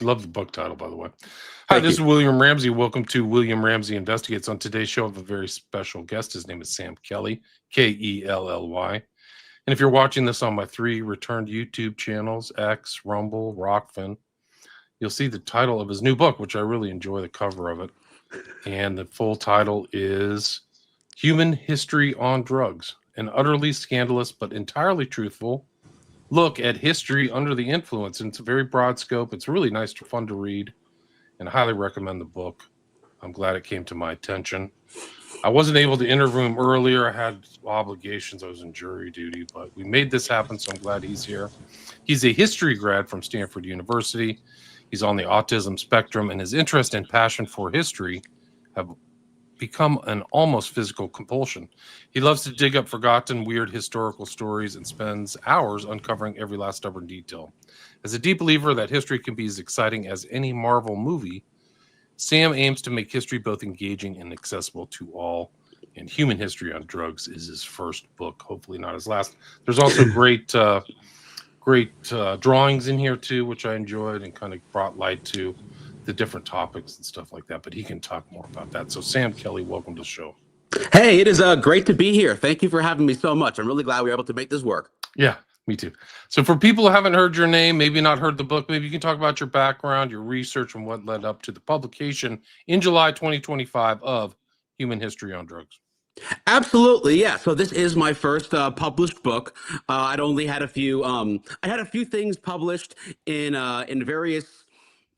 Love the book title, by the way. Hi, Thank this you. is William Ramsey. Welcome to William Ramsey Investigates. On today's show, I have a very special guest. His name is Sam Kelly, Kelly. And if you're watching this on my three returned YouTube channels, X, Rumble, Rockfin, you'll see the title of his new book, which I really enjoy the cover of it. And the full title is Human History on Drugs, an utterly scandalous but entirely truthful look at history under the influence. And it's a very broad scope. It's really nice, fun to read, and I highly recommend the book. I'm glad it came to my attention. I wasn't able to interview him earlier. I had obligations. I was in jury duty, but we made this happen, so I'm glad he's here. He's a history grad from Stanford University. He's on the autism spectrum, and his interest and passion for history have become an almost physical compulsion. He loves to dig up forgotten, weird historical stories and spends hours uncovering every last stubborn detail. As a deep believer that history can be as exciting as any Marvel movie, Sam aims to make history both engaging and accessible to all. And Human History on Drugs is his first book, hopefully not his last. There's also great drawings in here too, which I enjoyed and kind of brought light to the different topics and stuff like that. But he can talk more about that. So, Sam Kelly, welcome to the show. Hey, it is great to be here. Thank you for having me so much. I'm really glad we were able to make this work. Yeah, me too. So, for people who haven't heard your name, maybe not heard the book, maybe you can talk about your background, your research, and what led up to the publication in July 2025 of Human History on Drugs. Absolutely, yeah. So this is my first published book. I'd only had a few. I had a few things published in various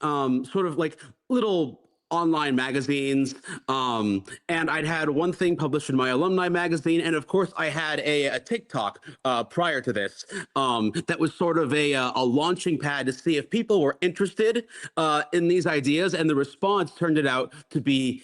sort of like little online magazines, and I'd had one thing published in my alumni magazine, and of course I had a TikTok prior to this that was sort of a launching pad to see if people were interested in these ideas, and the response turned it out to be.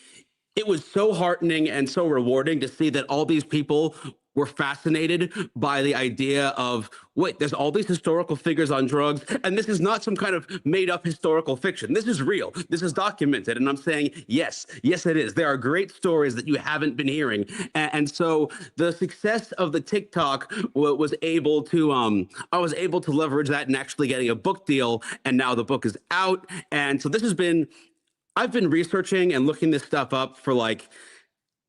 It was so heartening and so rewarding to see that all these people were fascinated by the idea of wait, there's all these historical figures on drugs, and this is not some kind of made up historical fiction. This is real. This is documented. And I'm saying, yes, yes, it is. There are great stories that you haven't been hearing. And so the success of the TikTok was able to, I was able to leverage that and actually getting a book deal. And now the book is out. And so this has been, I've been researching and looking this stuff up for like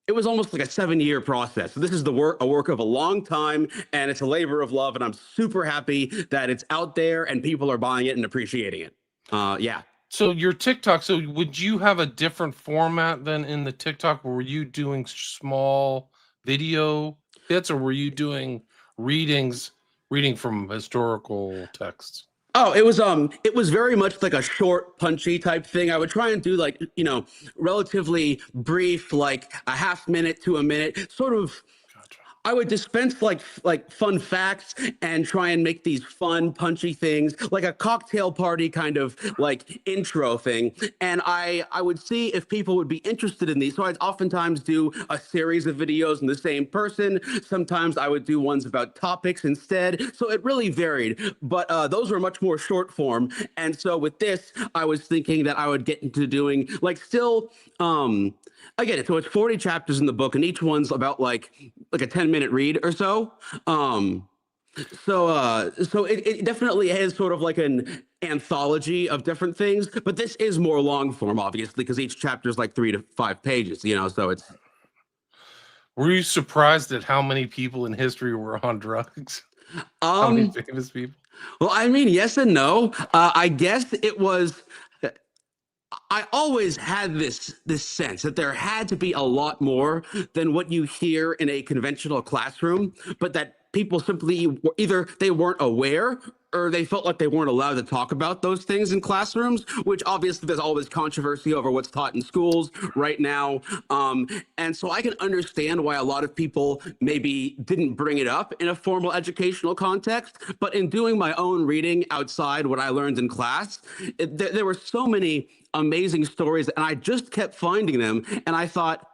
it was almost like a 7-year process. So this is a work of a long time, and it's a labor of love. And I'm super happy that it's out there and people are buying it and appreciating it. Yeah. So your TikTok, so would you have a different format than in the TikTok? Were you doing small video bits, or were you doing reading from historical texts? Oh, it was very much like a short, punchy type thing. I would try and do like, relatively brief, like a half minute to a minute, sort of. Gotcha. I would dispense like fun facts and try and make these fun, punchy things, like a cocktail party kind of like intro thing. And I would see if people would be interested in these. So I'd oftentimes do a series of videos in the same person. Sometimes I would do ones about topics instead. So it really varied. But those were much more short form. And so with this, I was thinking that I would get into doing like still again, so it's 40 chapters in the book, and each one's about like a 10-minute read or so. So it definitely has sort of like an anthology of different things, but this is more long form, obviously, because each chapter is like 3 to 5 pages, so it's. Were you surprised at how many people in history were on drugs? How many um famous people? well, I mean, yes and no. I guess it was. I always had this sense that there had to be a lot more than what you hear in a conventional classroom, but that people simply either they weren't aware or they felt like they weren't allowed to talk about those things in classrooms, which obviously there's always controversy over what's taught in schools right now. And so I can understand why a lot of people maybe didn't bring it up in a formal educational context. But in doing my own reading outside what I learned in class, there were so many amazing stories, and I just kept finding them. And I thought,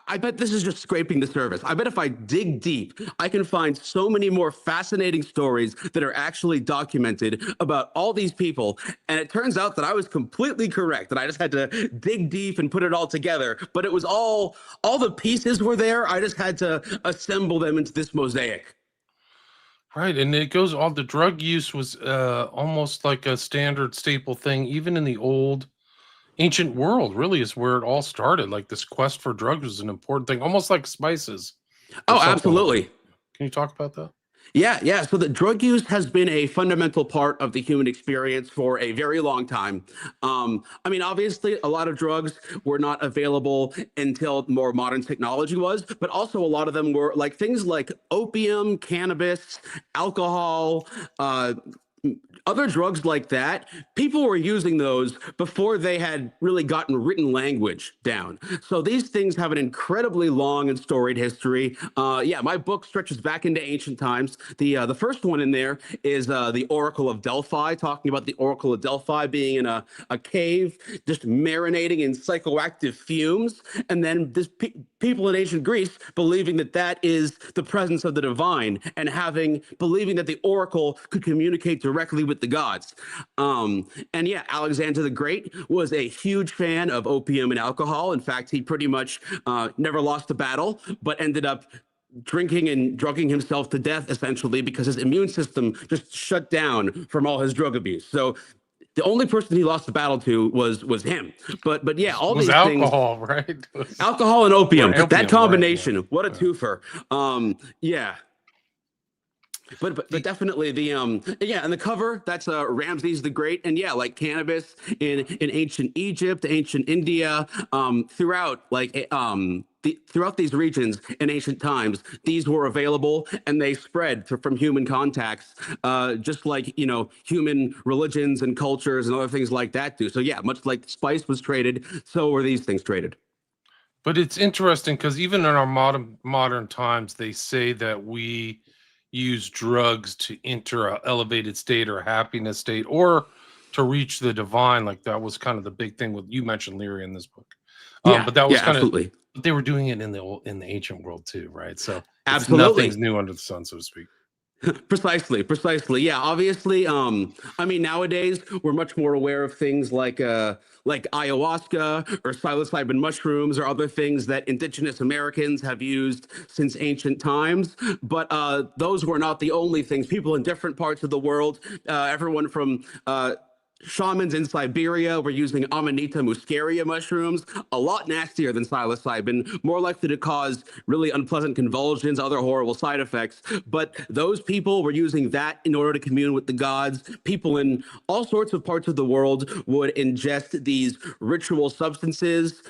I bet this is just scraping the surface. I bet if I dig deep, I can find so many more fascinating stories that are actually documented about all these people. And it turns out that I was completely correct, that I just had to dig deep and put it all together. But it was all the pieces were there. I just had to assemble them into this mosaic. Right, and it goes all the drug use was almost like a standard staple thing, even in the old ancient world. Really, is where it all started. Like this quest for drugs was an important thing, almost like spices or Oh, something like that. absolutely. Can you talk about that? Yeah, yeah. So the drug use has been a fundamental part of the human experience for a very long time. I mean, obviously, a lot of drugs were not available until more modern technology was, but also a lot of them were like things like opium, cannabis, alcohol, uh, other drugs like that. People were using those before they had really gotten written language down. So these things have an incredibly long and storied history. Yeah, my book stretches back into ancient times. The first one in there is the Oracle of Delphi, talking about the Oracle of Delphi being in a cave, just marinating in psychoactive fumes, and then people in ancient Greece believing that that is the presence of the divine, and believing that the oracle could communicate directly with the gods. And yeah, Alexander the Great was a huge fan of opium and alcohol. In fact, he pretty much never lost a battle, but ended up drinking and drugging himself to death essentially because his immune system just shut down from all his drug abuse. So the only person he lost the battle to was him. But yeah, all Was these things, alcohol, right? alcohol and opium, Or that opium, right? Yeah. combination, what a Yeah. twofer. Yeah. But The- definitely the yeah, and the cover, that's Ramses the Great, and yeah, like cannabis in ancient Egypt, ancient India, throughout throughout these regions in ancient times, these were available and they spread from human contacts, just like human religions and cultures and other things like that do. So yeah, much like spice was traded, so were these things traded. but it's interesting because even in our modern times, they say that we use drugs to enter a elevated state or a happiness state or to reach the divine. Like that was kind of the big thing with you mentioned Leary in this book. Yeah, But that was yeah, kind of absolutely, they were doing it in the ancient world too, right? So it's nothing's absolutely. new under the sun, so to speak. Precisely, precisely. Yeah, obviously. I mean, nowadays we're much more aware of things like ayahuasca or psilocybin mushrooms or other things that indigenous Americans have used since ancient times. But those were not the only things. People in different parts of the world, everyone from shamans in Siberia were using Amanita muscaria mushrooms, a lot nastier than psilocybin, more likely to cause really unpleasant convulsions, other horrible side effects. But those people were using that in order to commune with the gods. People in all sorts of parts of the world would ingest these ritual substances.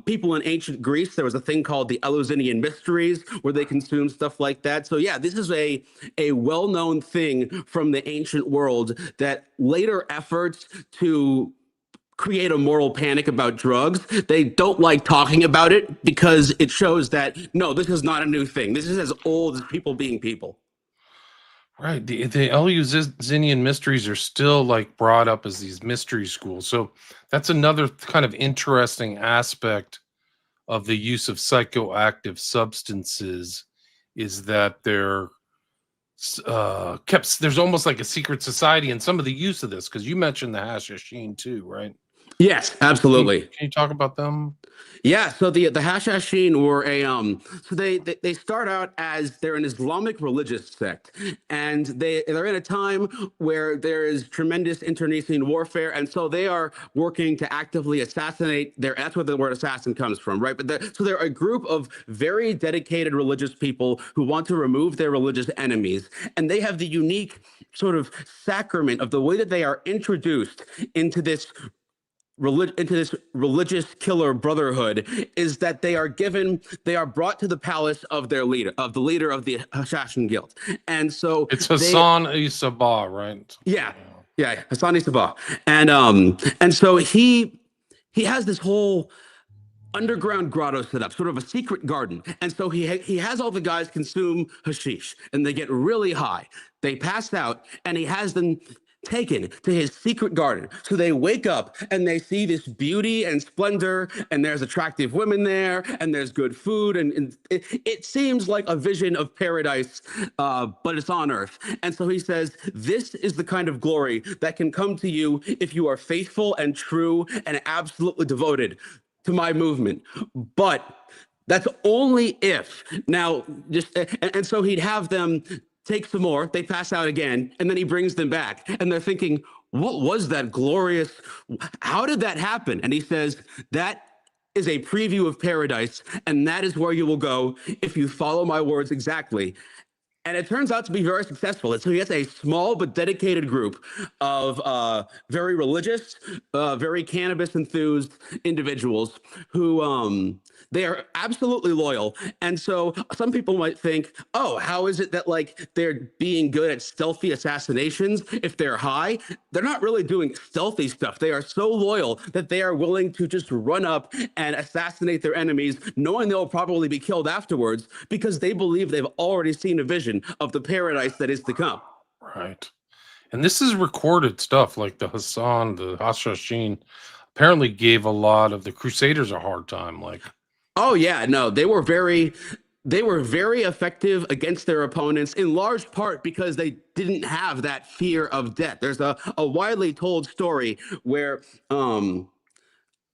People in ancient Greece, there was a thing called the Eleusinian Mysteries where they consumed stuff like that. So yeah, this is a well-known thing from the ancient world that later efforts to create a moral panic about drugs, they don't like talking about it because it shows that no, this is not a new thing. This is as old as people being people. Right. The Eleusinian mysteries are still like brought up as these mystery schools. So that's another kind of interesting aspect of the use of psychoactive substances is that they're kept. There's almost like a secret society in some of the use of this because you mentioned the Hashashin too, right? Yes, Can you, absolutely. can you talk about them? Yeah, so the Hashashin were a so they start out as they're an Islamic religious sect, and they're in a time where there is tremendous internecine warfare, and so they are working to actively assassinate their. That's where the word assassin comes from, right? But so they're a group of very dedicated religious people who want to remove their religious enemies, and they have the unique sort of sacrament of the way that they are introduced into into this religious killer brotherhood is that they are brought to the palace of their leader, of the leader of the Hashashin Guild. And so It's they, Hassan Isabah, right? yeah, Yeah. yeah, Hassani Sabah. And so he has this whole underground grotto set up, sort of a secret garden. And so he has all the guys consume hashish and they get really high. They pass out and he has them taken to his secret garden. So they wake up and they see this beauty and splendor, and there's attractive women there, and there's good food, and it seems like a vision of paradise, but it's on earth. And so he says, this is the kind of glory that can come to you if you are faithful and true and absolutely devoted to my movement. But that's only if now just and so he'd have them take some more, they pass out again, and then he brings them back. And they're thinking, what was that glorious? How did that happen? And he says, that is a preview of paradise, and that is where you will go if you follow my words exactly. And it turns out to be very successful. And so he has a small but dedicated group of very religious, very cannabis enthused individuals who they are absolutely loyal. And so some people might think, oh, how is it that like they're being good at stealthy assassinations if they're high? They're not really doing stealthy stuff. They are so loyal that they are willing to just run up and assassinate their enemies, knowing they'll probably be killed afterwards because they believe they've already seen a vision of the paradise that is to come. Right. And this is recorded stuff like the Hashashin apparently gave a lot of the Crusaders a hard time. Like, Oh yeah, no, they were very effective against their opponents in large part because they didn't have that fear of death. There's a widely told story where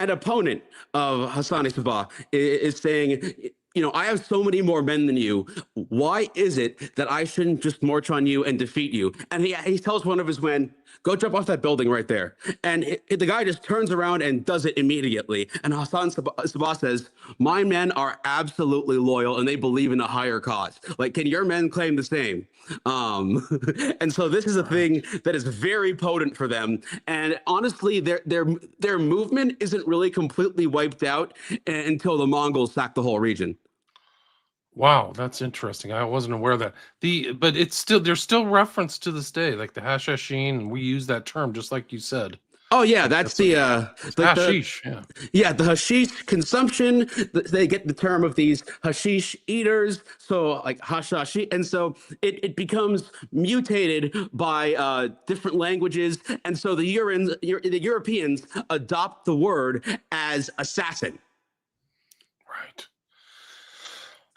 an opponent of Hassani Sabah is saying, I have so many more men than you. Why is it that I shouldn't just march on you and defeat you? And he tells one of his men, go jump off that building right there. And the guy just turns around and does it immediately. And Sabah says, my men are absolutely loyal and they believe in a higher cause. Like, can your men claim the same? And so this is a thing that is very potent for them. And honestly, their movement isn't really completely wiped out until the Mongols sack the whole region. wow, that's interesting. I wasn't aware of that. But it's still there's still reference to this day, like the Hashashin, and we use that term just like you said. Oh yeah, Like that's that's a, the it's like the hashish. Yeah. yeah, the hashish consumption. They get the term of these hashish eaters, so like hashashi, and so it becomes mutated by different languages, and so the Europeans adopt the word as assassin. Right.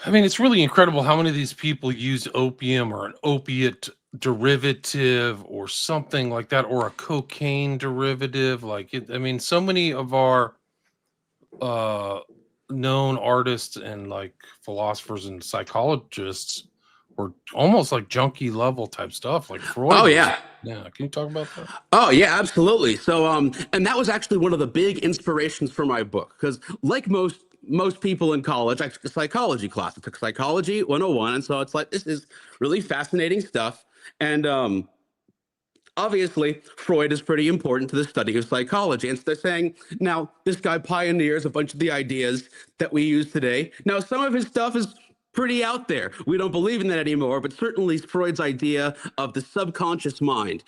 I mean, it's really incredible how many of these people use opium or an opiate derivative or something like that, or a cocaine derivative. I mean, so many of our uh, known artists and like philosophers and psychologists were almost like junkie level type stuff. Like Freud Oh was. yeah. Yeah. Can you talk about that? Oh yeah, absolutely. So and that was actually one of the big inspirations for my book because like most people in college, I took a psychology class. I took psychology 101, and so it's like this is really fascinating stuff. And obviously, Freud is pretty important to the study of psychology. And so they're saying, now, this guy pioneers a bunch of the ideas that we use today. Now, some of his stuff is pretty out there. We don't believe in that anymore, but certainly Freud's idea of the subconscious mind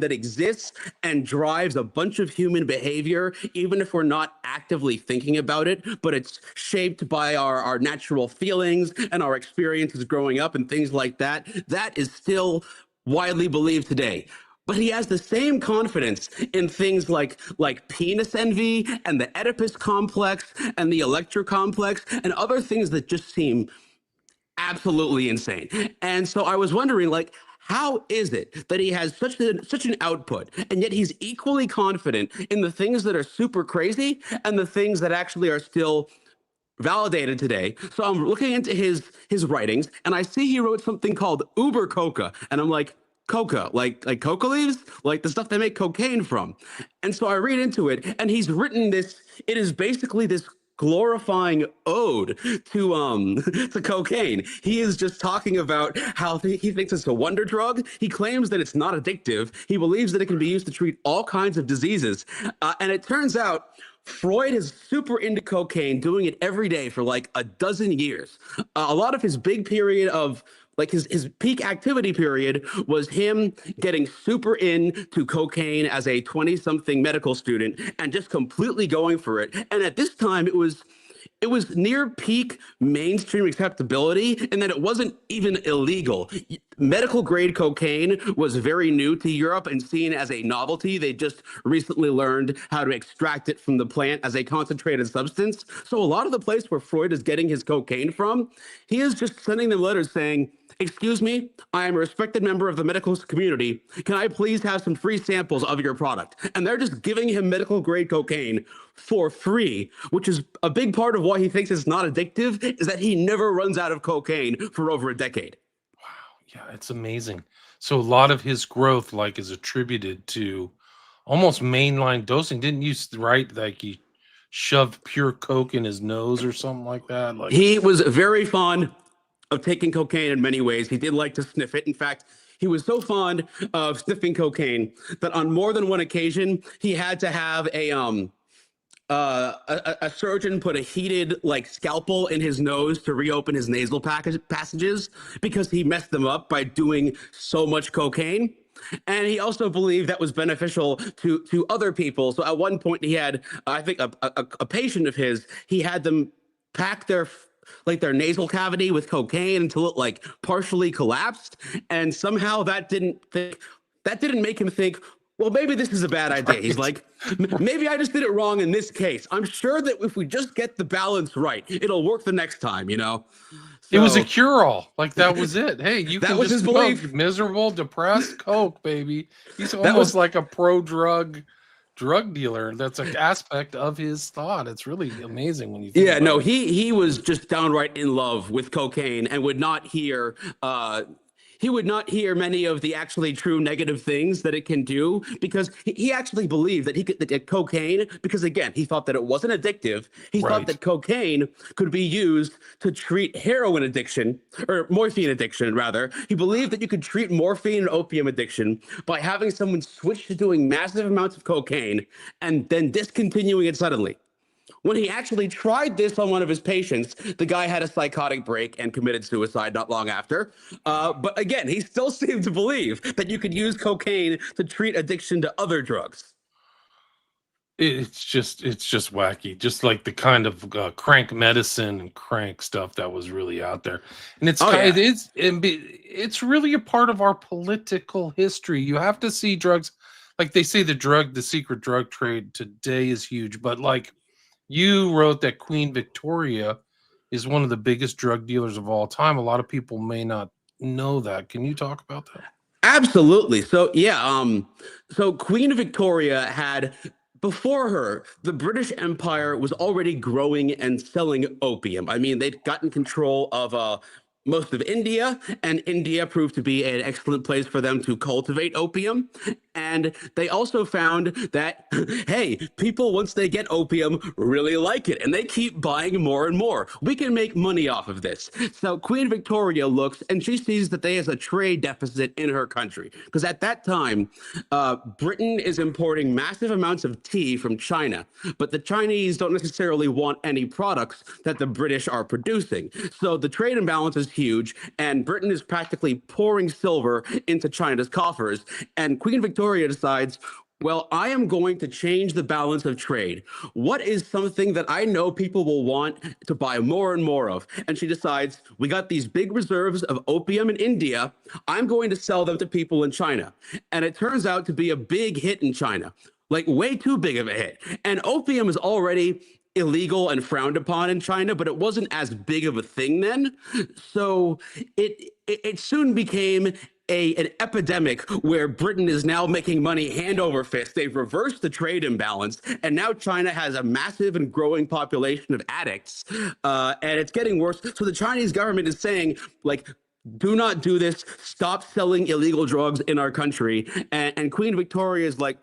that exists and drives a bunch of human behavior, even if we're not actively thinking about it, but it's shaped by our natural feelings and our experiences growing up and things like that. That is still widely believed today. But he has the same confidence in things like penis envy and the Oedipus complex and the Electra complex and other things that just seem absolutely insane. And so I was wondering, like, how is it that he has such an output, and yet he's equally confident in the things that are super crazy and the things that actually are still validated today. So I'm looking into his writings, and I see he wrote something called Uber Coca, and I'm like, coca, like coca leaves, like the stuff they make cocaine from. And so I read into it, and he's written this. It is basically this glorifying ode to to cocaine. He is just talking about how he thinks it's a wonder drug. He claims that it's not addictive. He believes that it can be used to treat all kinds of diseases. And it turns out Freud is super into cocaine, doing it every day for like a dozen years. A lot of his big period of like his peak activity period was him getting super into cocaine as a 20 something medical student and just completely going for it. And at this time, it was near peak mainstream acceptability, and that it wasn't even illegal. Medical grade cocaine was very new to Europe and seen as a novelty. They just recently learned how to extract it from the plant as a concentrated substance. So a lot of the place where Freud is getting his cocaine from, he is just sending them letters saying, excuse me, I am a respected member of the medical community. Can I please have some free samples of your product? And they're just giving him medical grade cocaine for free, which is a big part of why he thinks it's not addictive, is that he never runs out of cocaine for over a decade. Yeah, it's amazing. So a lot of his growth, like, is attributed to almost mainline dosing. Didn't you write like he shoved pure coke in his nose or something like that? Like, He was very fond of taking cocaine in many ways. He did like to sniff it. In fact, he was so fond of sniffing cocaine that on more than one occasion he had to have a surgeon put a heated like scalpel in his nose to reopen his nasal passages because he messed them up by doing so much cocaine. And he also believed that was beneficial to other people. So at one point, he had, I think, a patient of his. He had them pack their nasal cavity with cocaine until it like partially collapsed, and somehow that didn't make him think, well, maybe this is a bad idea. He's right? like, maybe I just did it wrong in this case. I'm sure that if we just get the balance right, it'll work the next time, you know? It was a So cure-all. Like, that was it. Hey, you that can was his just smoke. belief. Miserable, depressed, coke, baby. He's That almost was, like a drug dealer. That's an aspect of his thought. It's really amazing when you think yeah, about no, it. he was just downright in love with cocaine and he would not hear many of the actually true negative things that it can do because he actually believed that he could that cocaine, because again he thought that it wasn't addictive. He thought Right. that cocaine could be used to treat heroin addiction, or morphine addiction rather. He believed that you could treat morphine and opium addiction by having someone switch to doing massive amounts of cocaine and then discontinuing it suddenly. When he actually tried this on one of his patients, the guy had a psychotic break and committed suicide not long after. But again, he still seemed to believe that you could use cocaine to treat addiction to other drugs. It's just wacky, just like the kind of crank medicine and crank stuff that was really out there. And Oh yeah. it's really a part of our political history. You have to see drugs, like they say the secret drug trade today is huge, but like, you wrote that Queen Victoria is one of the biggest drug dealers of all time. A lot of people may not know that. Can you talk about that? Absolutely. So yeah, so Queen Victoria had, before her, the British Empire was already growing and selling opium. I mean, they'd gotten control of most of India, and India proved to be an excellent place for them to cultivate opium. And they also found that, hey, people, once they get opium, really like it and they keep buying more and more. We can make money off of this. So Queen Victoria looks and she sees that there is a trade deficit in her country. Because at that time, Britain is importing massive amounts of tea from China, but the Chinese don't necessarily want any products that the British are producing. So the trade imbalance is huge, and Britain is practically pouring silver into China's coffers. And Queen Victoria decides, well, I am going to change the balance of trade. What is something that I know people will want to buy more and more of? And she decides, we got these big reserves of opium in India. I'm going to sell them to people in China. And it turns out to be a big hit in China, like way too big of a hit. And opium is already illegal and frowned upon in China, but it wasn't as big of a thing then. So it soon became an epidemic where Britain is now making money hand over fist. They've reversed the trade imbalance, and now China has a massive and growing population of addicts, and it's getting worse. So the Chinese government is saying, like, do not do this. Stop selling illegal drugs in our country. And Queen Victoria is like,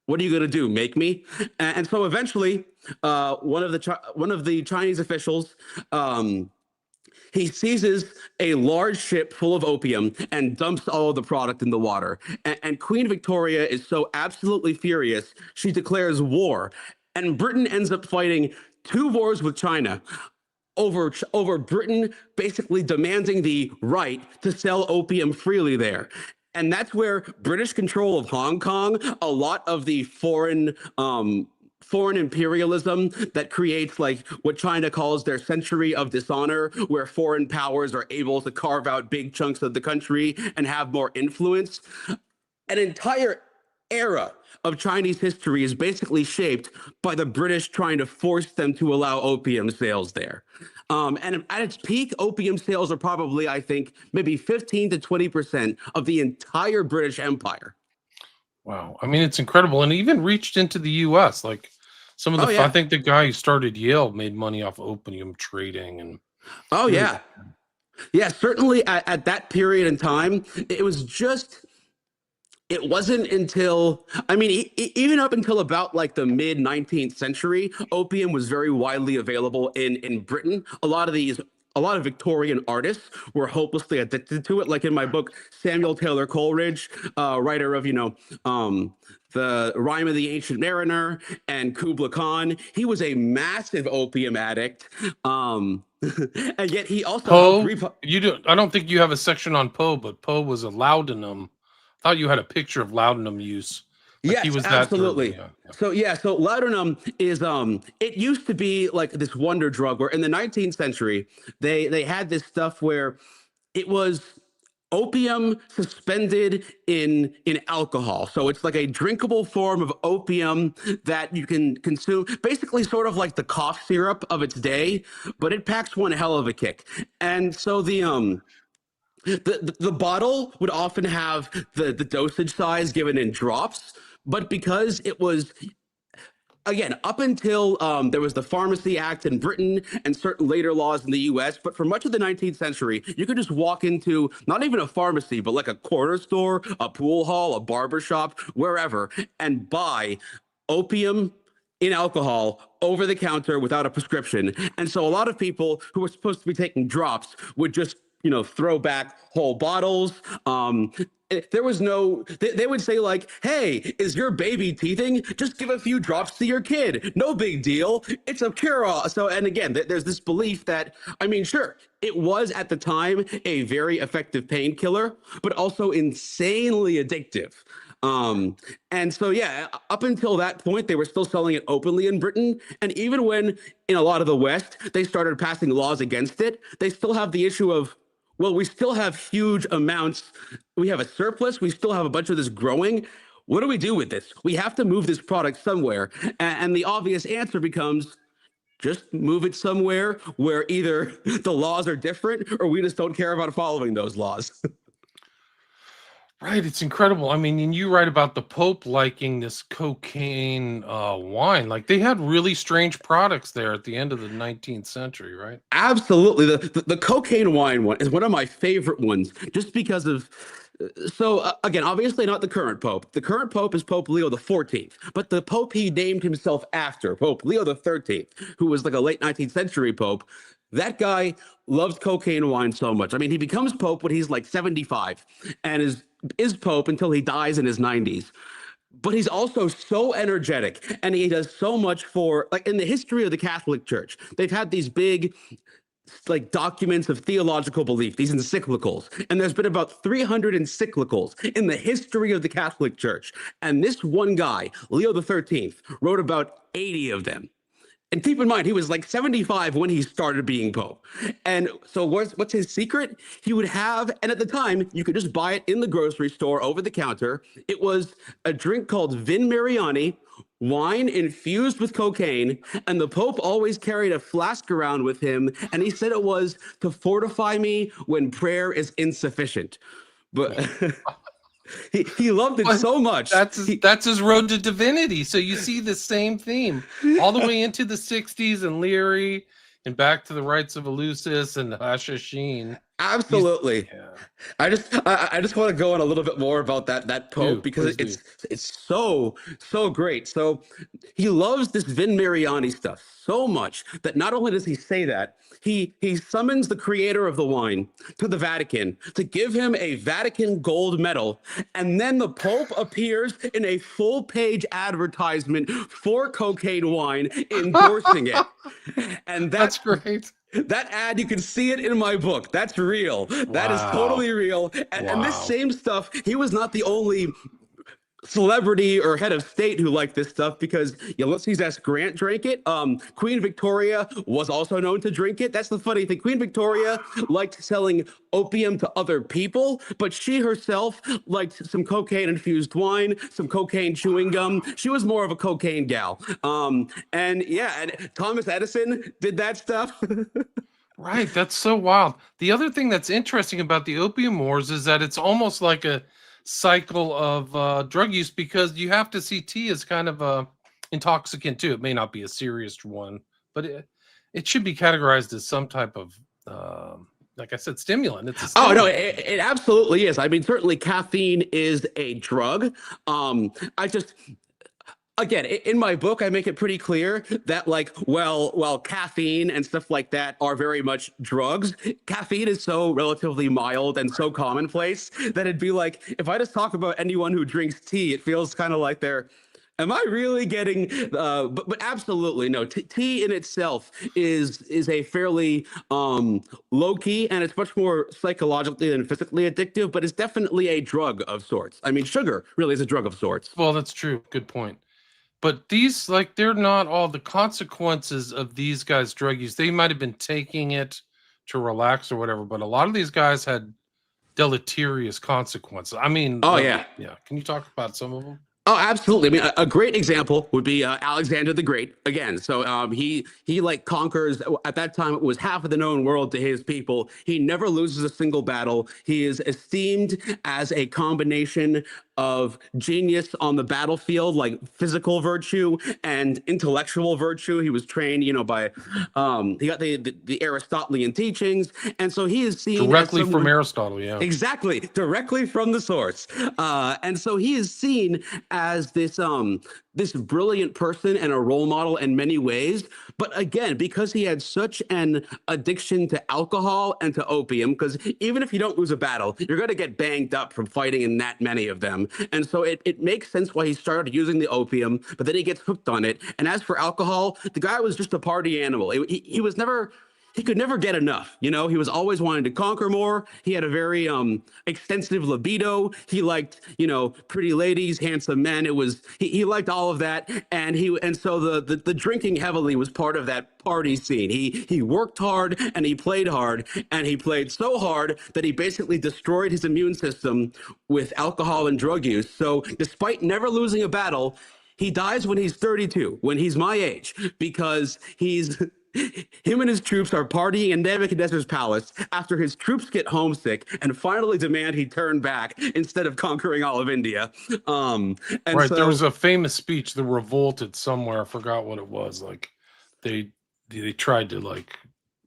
what are you going to do? Make me? And so eventually, one of the Chinese officials, he seizes a large ship full of opium and dumps all of the product in the water. And Queen Victoria is so absolutely furious, she declares war. And Britain ends up fighting two wars with China over Britain basically demanding the right to sell opium freely there. And that's where British control of Hong Kong, a lot of the foreign imperialism that creates like what China calls their century of dishonor, where foreign powers are able to carve out big chunks of the country and have more influence. An entire era of Chinese history is basically shaped by the British trying to force them to allow opium sales there. And at its peak, opium sales are probably, I think, maybe 15 to 20% of the entire British Empire. Wow. I mean, it's incredible. And it even reached into the US. Like, Oh, I yeah. think the guy who started Yale made money off opium trading and Oh, really, yeah. Yeah, certainly at that period in time, it was just it wasn't until, I mean, even up until about like the mid 19th century, opium was very widely available in Britain. A lot of Victorian artists were hopelessly addicted to it. Like in my book, Samuel Taylor Coleridge, writer of, the Rime of the Ancient Mariner and Kubla Khan, he was a massive opium addict. And yet he also helped. Poe, you do. I don't think you have a section on Poe, but Poe was a laudanum. I thought you had a picture of laudanum use, like he Yes, was that early. absolutely. Yeah, yeah. So laudanum is it used to be like this wonder drug where in the 19th century they had this stuff where it was opium suspended in alcohol. So it's like a drinkable form of opium that you can consume, basically sort of like the cough syrup of its day, but it packs one hell of a kick. And so the bottle would often have the dosage size given in drops, but because it was again up until there was the Pharmacy Act in Britain and certain later laws in the U.S. But for much of the 19th century, you could just walk into not even a pharmacy, but like a corner store, a pool hall, a barber shop, wherever, and buy opium in alcohol over the counter without a prescription. And so a lot of people who were supposed to be taking drops would just throw back whole bottles. There was no, they would say like, hey, is your baby teething? Just give a few drops to your kid. No big deal. It's a cure-all. So, and again, there's this belief that, I mean, sure, it was at the time a very effective painkiller, but also insanely addictive. Um, and so, yeah, up until that point, they were still selling it openly in Britain. And even when in a lot of the West, they started passing laws against it, they still have the issue of, well, we still have huge amounts. We have a surplus. We still have a bunch of this growing. What do we do with this? We have to move this product somewhere. And the obvious answer becomes just move it somewhere where either the laws are different or we just don't care about following those laws. Right, it's incredible. I mean, and you write about the Pope liking this cocaine wine. Like they had really strange products there at the end of the 19th century, right? Absolutely. The cocaine wine one is one of my favorite ones just because of. Again, obviously not the current pope. The current pope is Pope Leo the 14th, but the pope he named himself after, Pope Leo the 13th, who was like a late 19th century pope, that guy loves cocaine wine so much. I mean, he becomes pope when he's like 75 and is pope until he dies in his 90s. But he's also so energetic and he does so much for, like, in the history of the Catholic Church. They've had these big like documents of theological belief, these encyclicals. And there's been about 300 encyclicals in the history of the Catholic Church. And this one guy, Leo the 13th, wrote about 80 of them. And keep in mind, he was like 75 when he started being Pope. And so what's his secret? He would have, and at the time, you could just buy it in the grocery store over the counter. It was a drink called Vin Mariani, wine infused with cocaine. And the Pope always carried a flask around with him. And he said it was to fortify me when prayer is insufficient. But he loved it Well, so much. that's his road to divinity. So you see the same theme all the way into the 60s and Leary and back to the Rites of Eleusis and Hashashin. Absolutely. Yeah. I just want to go on a little bit more about that Pope because it's so great. So he loves this Vin Mariani stuff so much that not only does he say that, he summons the creator of the wine to the Vatican to give him a Vatican gold medal, and then the Pope appears in a full-page advertisement for cocaine wine endorsing it. And That's great. That ad, you can see it in my book. That's real. That is Wow. totally real. And this Wow. same stuff, he was not the only celebrity or head of state who liked this stuff because Ulysses S. Grant drank it. Queen Victoria was also known to drink it. That's the funny thing. Queen Victoria liked selling opium to other people, but she herself liked some cocaine-infused wine, some cocaine chewing gum. She was more of a cocaine gal. And Thomas Edison did that stuff. Right. That's so wild. The other thing that's interesting about the opium wars is that it's almost like a cycle of drug use because you have to see tea as kind of a intoxicant too. It may not be a serious one, but it should be categorized as some type of like I said, stimulant. It's a Oh no, stimulant. it absolutely is. I mean, certainly caffeine is a drug. I just again in my book I make it pretty clear that like while caffeine and stuff like that are very much drugs, caffeine is so relatively mild and so commonplace that it'd be like if I just talk about anyone who drinks tea, it feels kind of like they're am I really getting but absolutely no, tea in itself is a fairly low key, and it's much more psychologically than physically addictive, but it's definitely a drug of sorts. I mean, sugar really is a drug of sorts. Well, that's true. Good point. But these, like, they're not all the consequences of these guys' drug use. They might have been taking it to relax or whatever, but a lot of these guys had deleterious consequences. I mean, Oh yeah. yeah. Can you talk about some of them? Oh, absolutely. I mean, a great example would be Alexander the Great again. So he like conquers at that time it was half of the known world to his people. He never loses a single battle. He is esteemed as a combination of genius on the battlefield, like physical virtue and intellectual virtue. He was trained, by he got the Aristotelian teachings, and so he is seen as Directly from someone. Aristotle, yeah. Exactly, directly from the source, and so he is seen as this brilliant person and a role model in many ways. But again, because he had such an addiction to alcohol and to opium, because even if you don't lose a battle, you're going to get banged up from fighting in that many of them, and so it makes sense why he started using the opium. But then he gets hooked on it. And as for alcohol, the guy was just a party animal. He was never he could never get enough. He was always wanting to conquer more. He had a very extensive libido. He liked, pretty ladies, handsome men. He liked all of that, and so the drinking heavily was part of that party scene. He worked hard and he played hard, and he played so hard that he basically destroyed his immune system with alcohol and drug use. So despite never losing a battle, he dies when he's 32, when he's my age, because him and his troops are partying in Nebuchadnezzar's palace after his troops get homesick and finally demand he turn back instead of conquering all of India. And Right. There so, was a famous speech, the revolted somewhere. I forgot what it was. Like they tried to like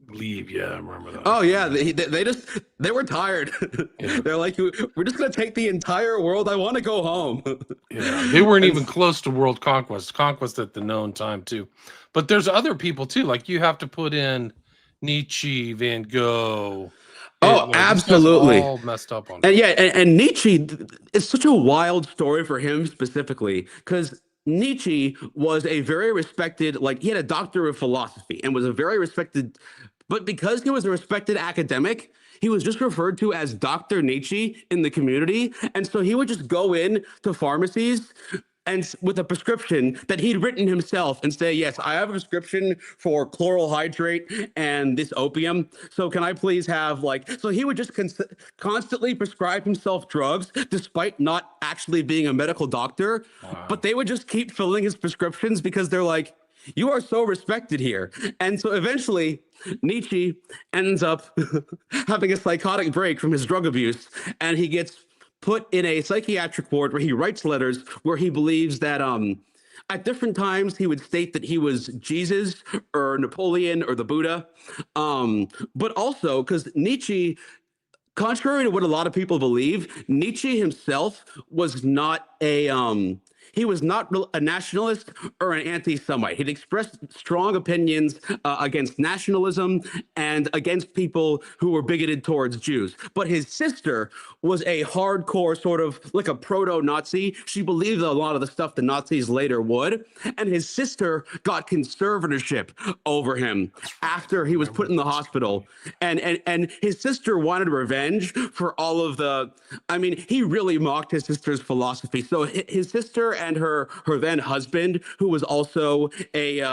leave. Yeah, I remember that. oh yeah, they were tired. Yeah. They're like, we're just gonna take the entire world. I want to go home. Yeah, they weren't And even close to world conquest at the known time too. But there's other people too. Like you have to put in Nietzsche, Van Gogh, oh, Hitler. These guys were absolutely. all messed up on And drugs. yeah, and Nietzsche is such a wild story for him specifically because Nietzsche was a very respected, like he had a doctor of philosophy and was a very respected, but because he was a respected academic, he was just referred to as Dr. Nietzsche in the community. And so he would just go in to pharmacies and with a prescription that he'd written himself and say, yes, I have a prescription for chloral hydrate and this opium. So can I please have so he would just constantly prescribe himself drugs despite not actually being a medical doctor. But Wow. they would just keep filling his prescriptions because they're like, you are so respected here. And so eventually Nietzsche ends up having a psychotic break from his drug abuse, and he gets put in a psychiatric ward where he writes letters where he believes that at different times he would state that he was Jesus or Napoleon or the Buddha. But also because Nietzsche, contrary to what a lot of people believe, Nietzsche himself was not a nationalist or an anti-Semite. He'd expressed strong opinions against nationalism and against people who were bigoted towards Jews. But his sister was a hardcore sort of like a proto-Nazi. She believed a lot of the stuff the Nazis later would, and his sister got conservatorship over him That's right. I after he was remember put in the that story. hospital. And his sister wanted revenge for all of the. I mean, he really mocked his sister's philosophy. So his sister and her then husband, who was also a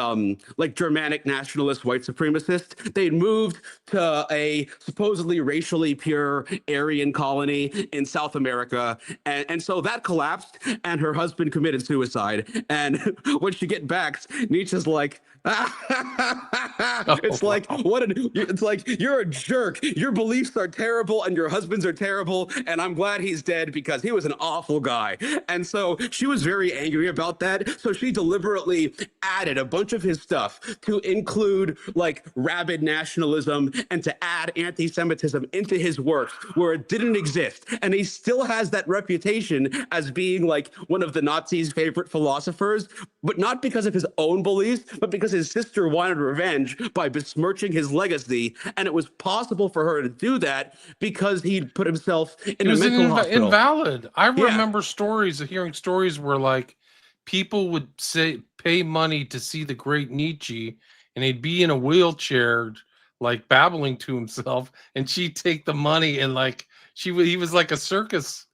like Germanic nationalist white supremacist, they'd moved to a supposedly racially pure Aryan colony in South America, and so that collapsed, and her husband committed suicide. And when she get back, Nietzsche's like, Oh, It's like wow. it's like you're a jerk. Your beliefs are terrible and your husband's are terrible, and I'm glad he's dead because he was an awful guy. And so she was very angry about that. So she deliberately added a bunch of his stuff to include like rabid nationalism and to add anti-Semitism into his works where it didn't exist. And he still has that reputation as being like one of the Nazis' favorite philosophers, but not because of his own beliefs, but because his sister wanted revenge by besmirching his legacy. And it was possible for her to do that because he'd put himself He in a was mental hospital. invalid. I Yeah. remember hearing stories where like people would say pay money to see the great Nietzsche, and he'd be in a wheelchair, like babbling to himself, and she'd take the money and like he was like a circus,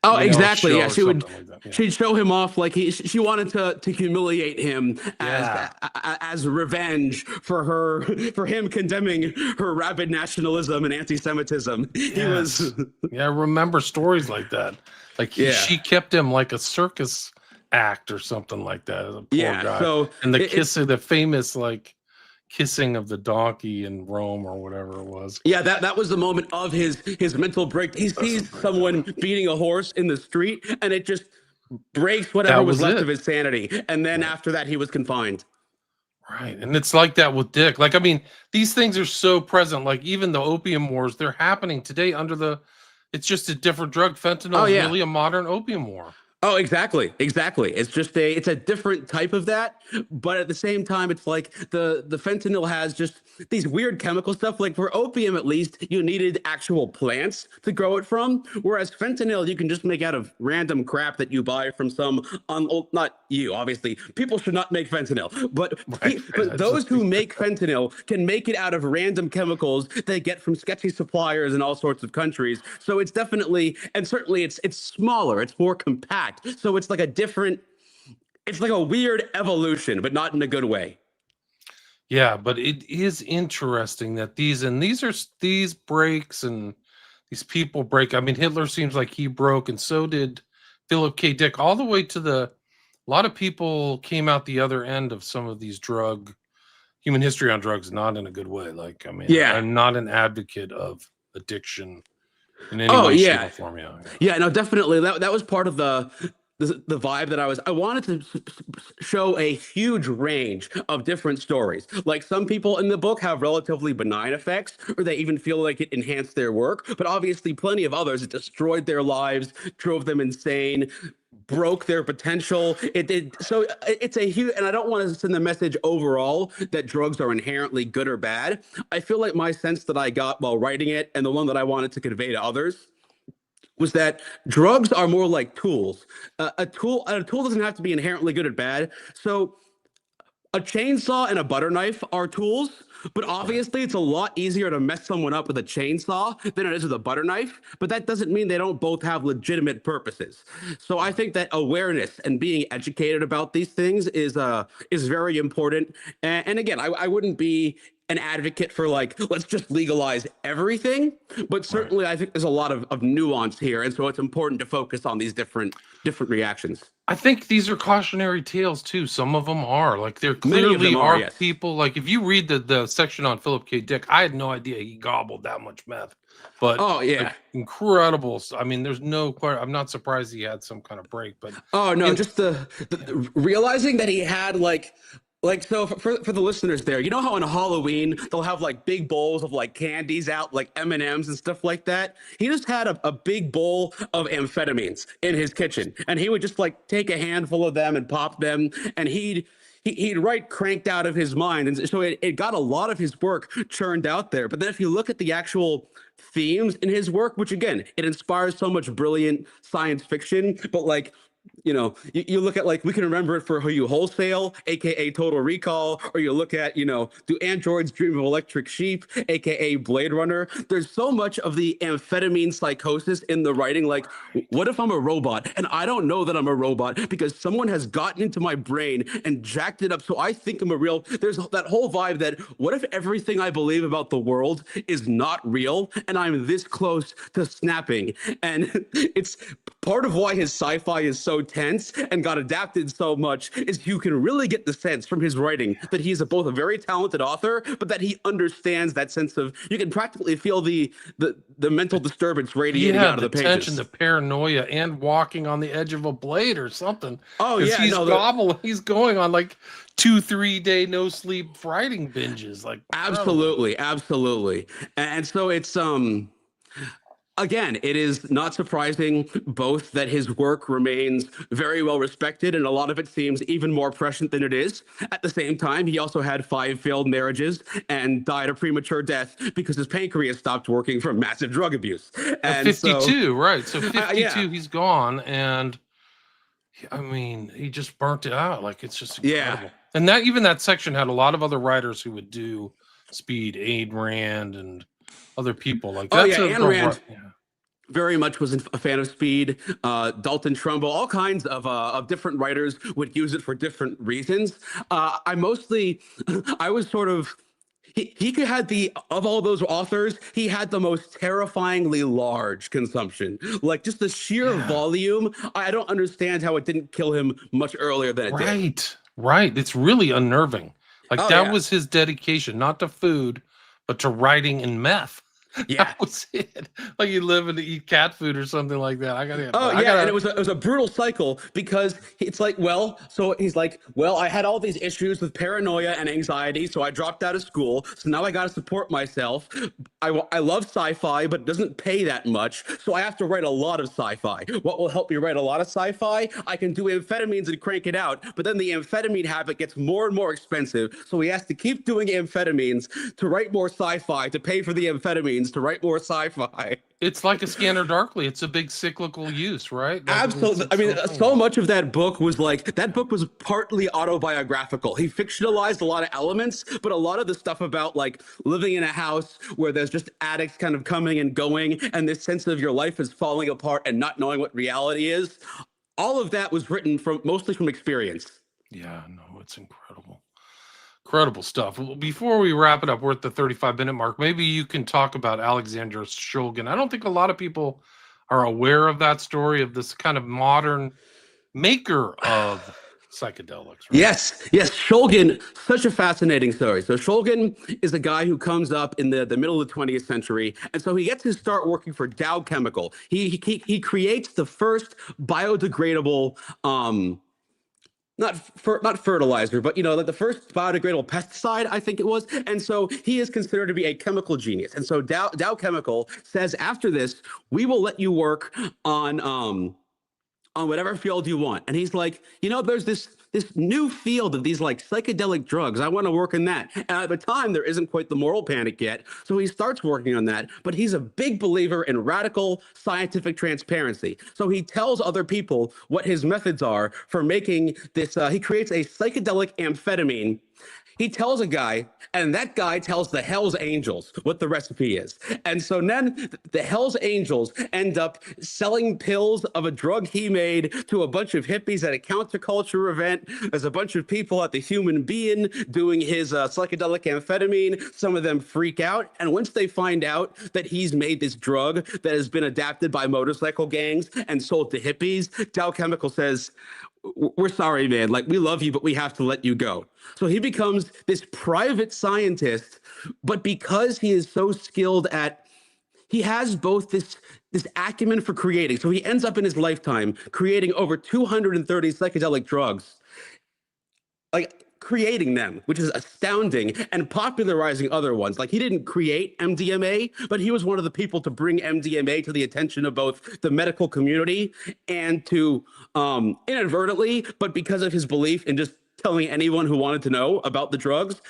Oh, exactly. show Yeah, or something like that. Yeah, she'd show him off like she wanted to humiliate him yeah, as revenge for for him condemning her rabid nationalism and anti-Semitism. He was yes, yeah. I remember stories like that. Like yeah. she kept him like a circus act or something like that. As a poor Yeah, guy, so and the it's the famous like kissing of the donkey in Rome or whatever it was. yeah, that was the moment of his mental break. He That's a sees breakdown. someone beating a horse in the street and it just breaks whatever That was was left it. of his sanity. And then Right. after that he was confined. Right. And it's like that with Dick. Like, I mean, these things are so present. Like, even the opium wars, they're happening today under it's just a different drug. Oh Fentanyl is yeah. really a modern opium war. Oh, exactly, exactly. It's a different type of that, but at the same time, it's like the fentanyl has just these weird chemical stuff. Like for opium, at least you needed actual plants to grow it from, whereas fentanyl you can just make out of random crap that you buy from some not you, obviously. People should not make fentanyl, but Right. Right. but those who make fentanyl can make it out of random chemicals they get from sketchy suppliers in all sorts of countries. So it's definitely and certainly it's smaller, it's more compact. So it's like a different, it's like a weird evolution, but not in a good way. Yeah, but it is interesting that these breaks and these people break. I mean, Hitler seems like he broke, and so did Philip K. Dick, all the way to a lot of people came out the other end of some of these human history on drugs, not in a good way. Like, I mean, Yeah. I'm not an advocate of addiction in any Oh way, shape, or yeah. form. Yeah, yeah. Yeah, no, definitely. That was part of the vibe that I wanted to show a huge range of different stories. Like some people in the book have relatively benign effects, or they even feel like it enhanced their work. But obviously, plenty of others it destroyed their lives, drove them insane, broke their potential. It did. So it's a huge, and I don't want to send the message overall that drugs are inherently good or bad. I feel like my sense that I got while writing it, and the one that I wanted to convey to others was that drugs are more like tools. A tool doesn't have to be inherently good or bad. So a chainsaw and a butter knife are tools, but Right. obviously it's a lot easier to mess someone up with a chainsaw than it is with a butter knife. But that doesn't mean they don't both have legitimate purposes. So I Right. think that awareness and being educated about these things is very important. And again, I wouldn't be an advocate for like let's just legalize everything, but Right. certainly I think there's a lot of nuance here, and so it's important to focus on these different reactions. I think these are cautionary tales too. Some of them are like there Many of clearly them are, are yes. people like if you read the section on Philip K. Dick, I had no idea he gobbled that much meth, but Oh yeah. like incredible. I mean, there's no. I'm not surprised he had some kind of break, but Oh no, in just yeah, realizing that he had like so for the listeners there, you know how on Halloween they'll have like big bowls of like candies out, like M&Ms and stuff like that. He just had a big bowl of amphetamines in his kitchen, and he would just like take a handful of them and pop them, and he'd write cranked out of his mind, and so it got a lot of his work churned out there. But then if you look at the actual themes in his work, which again it inspires so much brilliant science fiction, but like you look at like we can remember it for Who You Wholesale, aka Total Recall, or you look at, Do Androids Dream of Electric Sheep, aka Blade Runner. There's so much of the amphetamine psychosis in the writing. Like, what if I'm a robot and I don't know that I'm a robot because someone has gotten into my brain and jacked it up so I think I'm a real. There's that whole vibe that what if everything I believe about the world is not real and I'm this close to snapping? And it's part of why his sci-fi is so tense and got adapted so much is you can really get the sense from his writing that he's both a very talented author, but that he understands that sense of, you can practically feel the mental disturbance radiating Yeah, out of the the tension, pages. the paranoia, and walking on the edge of a blade or something. Oh Because yeah, he's no, he's going on like 2, 3 day no sleep writing binges. Like incredible. absolutely, absolutely. And so it's again, it is not surprising both that his work remains very well respected, and a lot of it seems even more prescient than it is. At the same time, he also had 5 failed marriages and died a premature death because his pancreas stopped working from massive drug abuse. At And so, 52, right? So yeah, 52, he's gone, and I mean, he just burnt it out. Like it's just yeah. incredible. And that even that section had a lot of other writers who would do Speed, Ayn Rand, and other people. Like Oh yeah, that's Ayn a Rand yeah. very much was a fan of Speed. Dalton Trumbull, all kinds of different writers would use it for different reasons. I mostly, I was sort of. He could had the of all those authors, he had the most terrifyingly large consumption. Like just the sheer Yeah. volume. I don't understand how it didn't kill him much earlier than it did. Right. Right. It's really unnerving. Like Oh that yeah, was his dedication, not to food, but to writing and meth. yeah. That was it. Like you live and eat cat food or something like that. Oh I yeah, and gotta it was a brutal cycle because it's like, well, so he's like, well, I had all these issues with paranoia and anxiety, so I dropped out of school. So now I got to support myself. I love sci-fi, but it doesn't pay that much, so I have to write a lot of sci-fi. What will help me write a lot of sci-fi? I can do amphetamines and crank it out, but then the amphetamine habit gets more and more expensive, so he has to keep doing amphetamines to write more sci-fi, to pay for the amphetamines to write more sci-fi. it's like a Scanner Darkly. It's a big cyclical use, right? Like Absolutely. I it's mean, so so thing. much of that book was like, that book was partly autobiographical. He fictionalized a lot of elements, but a lot of the stuff about like living in a house where there's just addicts kind of coming and going, and this sense of your life is falling apart and not knowing what reality is, all of that was written from mostly from experience. Yeah, no, it's incredible. Incredible stuff. Well, before we wrap it up, we're at the 35-minute mark. Maybe you can talk about Alexander Shulgin. I don't think a lot of people are aware of that story of this kind of modern maker of psychedelics, right? Yes, yes, Shulgin, such a fascinating story. So Shulgin is a guy who comes up in the middle of the 20th century, and so he gets his start working for Dow Chemical. He creates the first biodegradable not fertilizer, but you know, like the first biodegradable pesticide, I think it was. And so he is considered to be a chemical genius. And so Dow Chemical says after this, we will let you work on whatever field you want. And he's like, you know, there's this new field of these like psychedelic drugs. I want to work in that. And at the time, there isn't quite the moral panic yet. So he starts working on that. But he's a big believer in radical scientific transparency. So he tells other people what his methods are for making this. He creates a psychedelic amphetamine. He tells a guy, and that guy tells the Hells Angels what the recipe is. And so then the Hells Angels end up selling pills of a drug he made to a bunch of hippies at a counterculture event. There's a bunch of people at the Human Being doing his psychedelic amphetamine. Some of them freak out. And once they find out that he's made this drug that has been adapted by motorcycle gangs and sold to hippies, Dow Chemical says, we're sorry, man. Like, we love you, but we have to let you go. So he becomes this private scientist, but because he is so skilled at, he has both this acumen for creating. So he ends up in his lifetime creating over 230 psychedelic drugs, like creating them, which is astounding, and popularizing other ones. Like he didn't create MDMA, but he was one of the people to bring MDMA to the attention of both the medical community and to inadvertently, but because of his belief in just telling anyone who wanted to know about the drugs.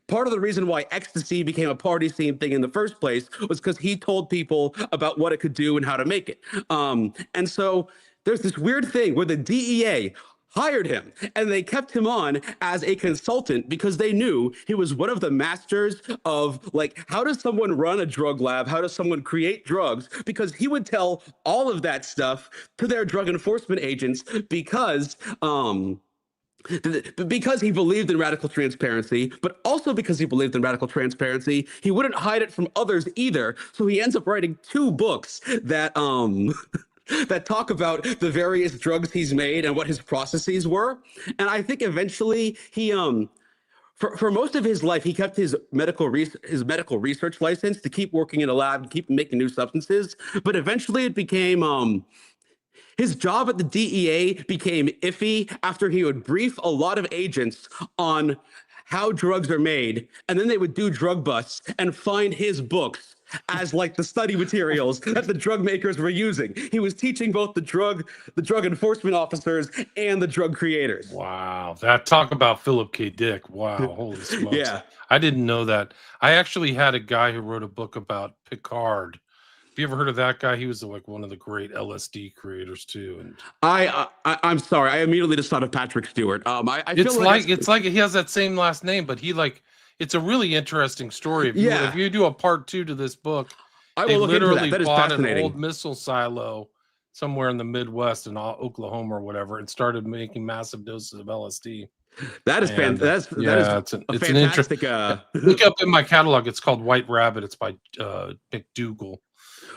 Part of the reason why ecstasy became a party scene thing in the first place was because he told people about what it could do and how to make it. And so there's this weird thing where the DEA hired him and they kept him on as a consultant because they knew he was one of the masters of like, how does someone run a drug lab, how does someone create drugs, because he would tell all of that stuff to their drug enforcement agents because he believed in radical transparency, but also because he believed in radical transparency, he wouldn't hide it from others either. So he ends up writing 2 books that that talk about the various drugs he's made and what his processes were. And I think eventually for most of his life, he kept his medical research license to keep working in a lab and keep making new substances. But eventually, it became his job at the DEA became iffy after he would brief a lot of agents on how drugs are made, and then they would do drug busts and find his books as like the study materials that the drug makers were using. He was teaching both the drug enforcement officers and the drug creators. Wow, that talk about Philip K. Dick. Wow, holy smokes. Yeah. I didn't know that. I actually had a guy who wrote a book about Picard. Have you ever heard of that guy? He was like one of the great LSD creators too. And I'm sorry. I immediately just thought of Patrick Stewart. I feel it's like he has that same last name, but he like it's a really interesting story. If you do a part 2 to this book, I they will look into that. literally That is bought an fascinating. old missile silo somewhere in the Midwest in Oklahoma or whatever, and started making massive doses of LSD. That is And fantastic. yeah, That is it's a an interesting. fantastic. Look up in my catalog. It's called White Rabbit. It's by McDougall.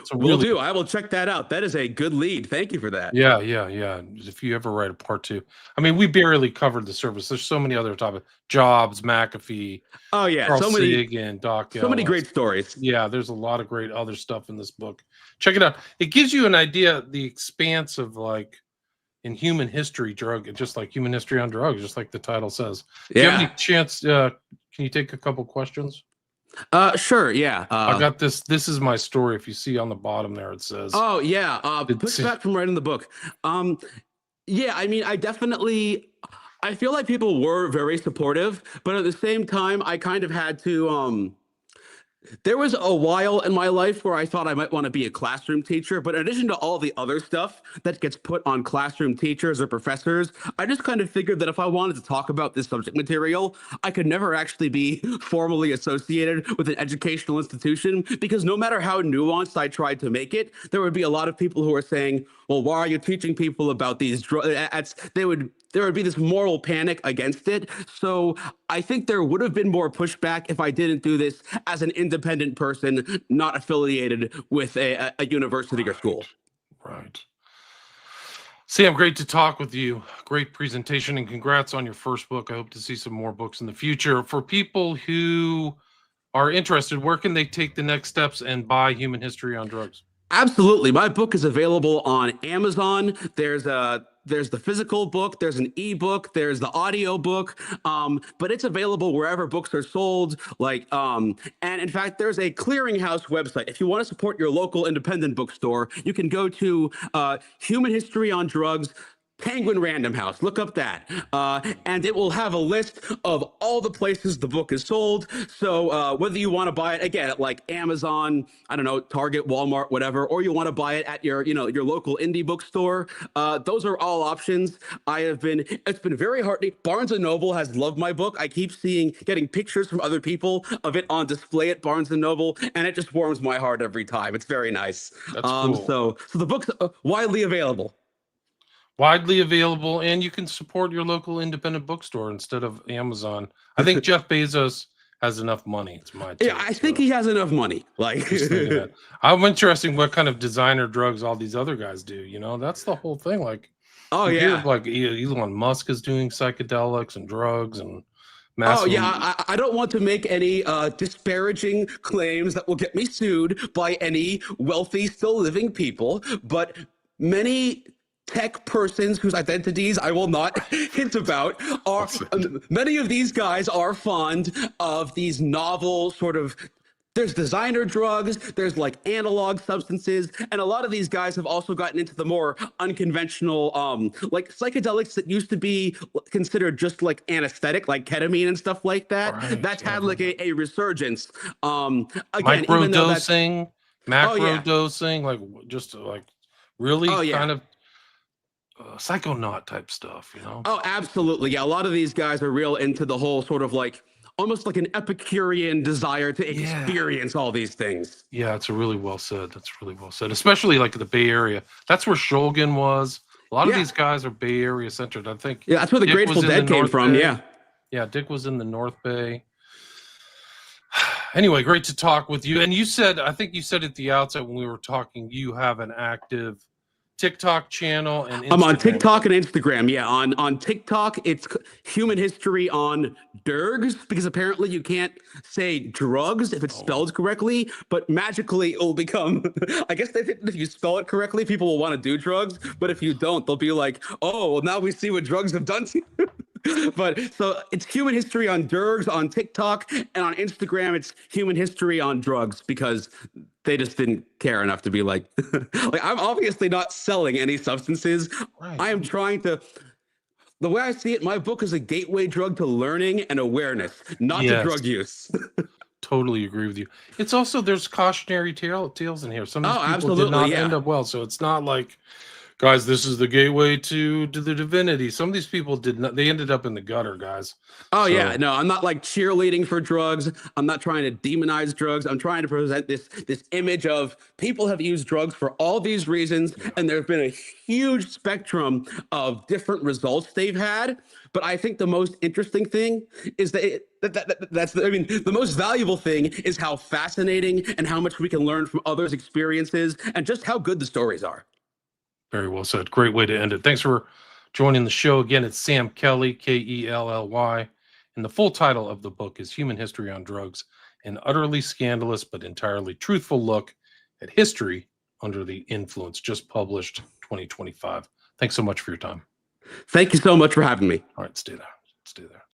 So Will really, do. I will check that out. That is a good lead. Thank you for that. yeah. If you ever write a part 2, I mean, we barely covered the surface. There's so many other topics: Jobs, McAfee, Oh yeah, Carl so many Sagan, Doc great Ellis. stories. Yeah, there's a lot of great other stuff in this book. Check it out. It gives you an idea the expanse of like in human history, just like human history on drugs, just like the title says. Do you have any chance? Can you take a couple questions? Sure. Yeah. I got this. This is my story. If you see on the bottom there, it says. Oh yeah. Pushback from writing the book. Yeah. I mean, I feel like people were very supportive, but at the same time, I kind of had to. There was a while in my life where I thought I might want to be a classroom teacher, but in addition to all the other stuff that gets put on classroom teachers or professors, I just kind of figured that if I wanted to talk about this subject material, I could never actually be formally associated with an educational institution because no matter how nuanced I tried to make it, there would be a lot of people who are saying, well, why are you teaching people about these drugs? There would be this moral panic against it. So I think there would have been more pushback if I didn't do this as an independent person, not affiliated with a university or school. Right. Sam, great to talk with you. Great presentation, and congrats on your first book. I hope to see some more books in the future. For people who are interested, where can they take the next steps and buy Human History on Drugs? Absolutely. My book is available on Amazon. There's the physical book, there's an ebook, there's the audio book, but it's available wherever books are sold. And in fact, there's a clearinghouse website. If you want to support your local independent bookstore, you can go to Human History on Drugs. Penguin Random House. Look up that. And it will have a list of all the places the book is sold. So whether you want to buy it, again, at like Amazon, I don't know, Target, Walmart, whatever, or you want to buy it at your local indie bookstore, those are all options. It's been very heartening. Barnes & Noble has loved my book. I keep getting pictures from other people of it on display at Barnes & Noble, and it just warms my heart every time. It's very nice. That's cool. So the book's widely available. Widely available, and you can support your local independent bookstore instead of Amazon. I think Jeff Bezos has enough money. It's my take. Yeah, I think he has enough money. I'm interested what kind of designer drugs all these other guys do. That's the whole thing. Like, like Elon Musk is doing psychedelics and drugs and. Oh yeah, I don't want to make any disparaging claims that will get me sued by any wealthy, still living people, but many tech persons whose identities I will not hint about many of these guys are fond of these novel sort of. There's designer drugs, there's like analog substances, and a lot of these guys have also gotten into the more unconventional, like psychedelics that used to be considered just like anesthetic, like ketamine and stuff like that. Right, that's had like a resurgence. Again, microdosing, macrodosing, like just like really kind of psychonaut type stuff, Oh, absolutely. Yeah, a lot of these guys are real into the whole sort of like almost like an Epicurean desire to experience all these things. Yeah, it's really well said. That's really well said, especially like the Bay Area. That's where Shulgin was. A lot of these guys are Bay Area centered. I think. Yeah, that's where the Grateful Dead came from. Yeah. Yeah, Dick was in the North Bay. Anyway, great to talk with you. And I think you said at the outset when we were talking, you have an active TikTok channel and I'm on Instagram. TikTok and Instagram. Yeah, on TikTok, it's Human History on Dergs, because apparently you can't say drugs if it's spelled correctly, but magically it will become. I guess they think if you spell it correctly, people will want to do drugs, but if you don't, they'll be like, "Oh, well, now we see what drugs have done to you." But so it's Human History on Dergs on TikTok, and on Instagram it's Human History on Drugs, because they just didn't care enough to be like, like, I'm obviously not selling any substances. Right. I am trying to. The way I see it, my book is a gateway drug to learning and awareness, not to Yes. drug use. Totally agree with you. It's also there's cautionary tales in here. Some of these Oh, people did absolutely, not yeah. end up well, so it's not like, guys, this is the gateway to the divinity. Some of these people did not. They ended up in the gutter, guys. Oh So- yeah, no, I'm not like cheerleading for drugs. I'm not trying to demonize drugs. I'm trying to present this image of people have used drugs for all these reasons, and there's been a huge spectrum of different results they've had. But I think the most interesting thing is that's I mean, the most valuable thing is how fascinating and how much we can learn from others' experiences, and just how good the stories are. Very well said. Great way to end it. Thanks for joining the show. Again, it's Sam Kelly, Kelly. And the full title of the book is Human History on Drugs, an utterly scandalous but entirely truthful look at history under the influence, just published 2025. Thanks so much for your time. Thank you so much for having me. All right, stay there. Stay there.